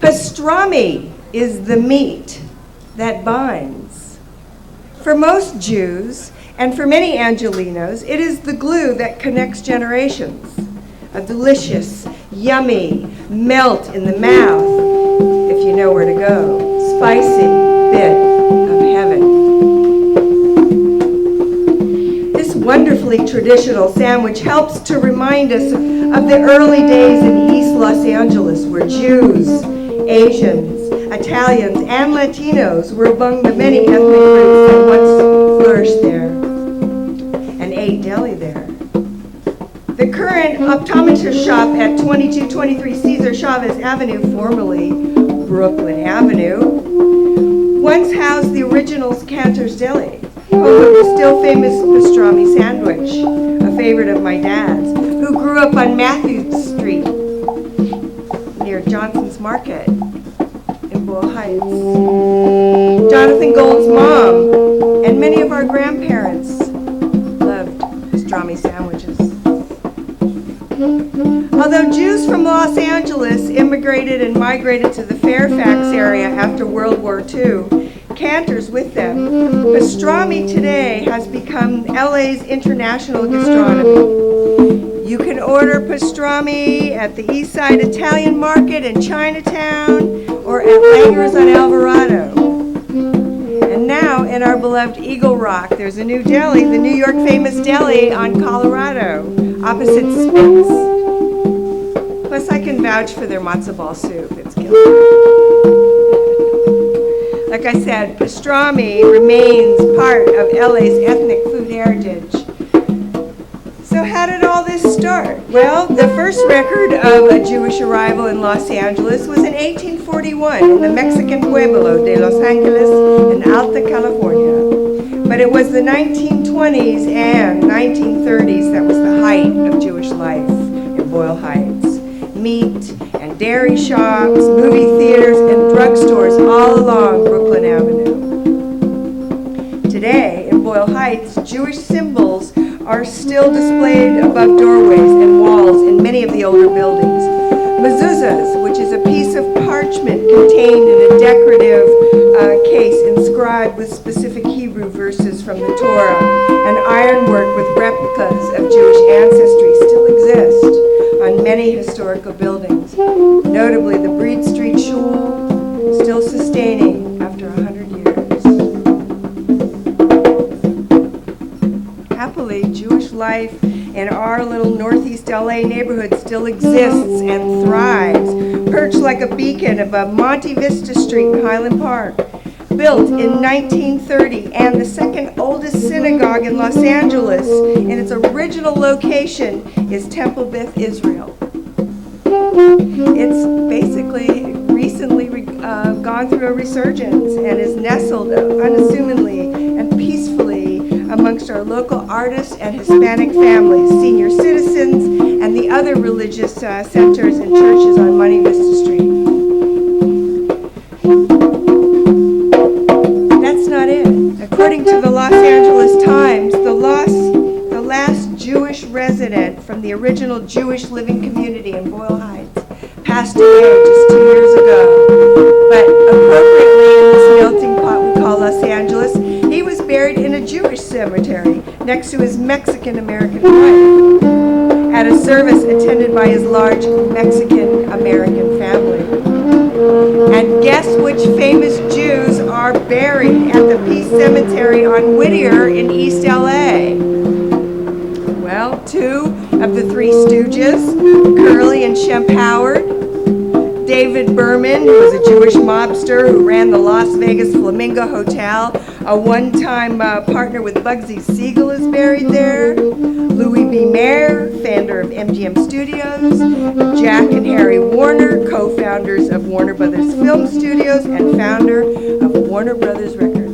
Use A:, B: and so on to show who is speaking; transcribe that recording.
A: Pastrami is the meat that binds. For most Jews, and for many Angelenos, it is the glue that connects generations. A delicious, yummy melt in the mouth, if you know where to go. Spicy bit of heaven. This wonderfully traditional sandwich helps to remind us of the early days in East Los Angeles, where Jews, Asians, Italians, and Latinos were among the many ethnic groups that once flourished there and ate deli there. The current optometrist shop at 2223 Cesar Chavez Avenue, formerly Brooklyn Avenue, once housed the original Cantor's Deli, home of the still famous pastrami sandwich, a favorite of my dad's, who grew up on Matthews Street near Johnson's Market in Boyle Heights. Jonathan Gold's mom and many of our grandparents loved pastrami sandwiches. Although Jews from Los Angeles immigrated and migrated to the Fairfax area after World War II, Cantor's with them, pastrami today has become LA's international gastronomy. You can order pastrami at the East Side Italian Market in Chinatown or at Langer's on Alvarado. And now in our beloved Eagle Rock, there's a new deli, the New York famous deli on Colorado, opposite Spitz. Plus I can vouch for their matzo ball soup, it's killer. Like I said, pastrami remains part of LA's ethnic food heritage. So how did all this start? Well, the first record of a Jewish arrival in Los Angeles was in 1841 in the Mexican pueblo de Los Angeles in Alta California. But it was the 1920s and 1930s that was the height of Jewish life in Boyle Heights. Meat and dairy shops, movie theaters, and drugstores all along Brooklyn Avenue. Today, in Boyle Heights, Jewish symbols are still displayed above doorways and walls in many of the older buildings. Mezuzahs, which is a piece of parchment contained in a decorative case inscribed with specific Hebrew verses from the Torah, and ironwork with replicas of Jewish ancestry still exist on many historical buildings, notably the Breed Street Shul, still sustaining after 100 years. Happily, Jewish life in our little Northeast LA neighborhood still exists and thrives, perched like a beacon above Monte Vista Street in Highland Park. Built in 1930 and the second oldest synagogue in Los Angeles in its original location is Temple Beth Israel. It's basically recently gone through a resurgence and is nestled unassumingly and peacefully amongst our local artists and Hispanic families, senior citizens, and the other religious centers and churches on Monte Vista Street. That's not it. According to the Los Angeles Times, the last Jewish resident from the original Jewish living community in Boyle Heights passed away just 2 years ago. But appropriately in this melting pot we call Los Angeles, he was buried in a Jewish cemetery next to his Mexican-American wife at a service attended by his large Mexican-American family. And guess which famous Jews are buried at the Peace Cemetery on Whittier in East LA? Well, two of the Three Stooges, Curly and Shemp Howard. David Berman, who was a Jewish mobster who ran the Las Vegas Flamingo Hotel, a one-time partner with Bugsy Siegel, is buried there. Louis B. Mayer, founder of MGM Studios. Jack and Harry Warner, co-founders of Warner Brothers Film Studios and founder of Warner Brothers Records.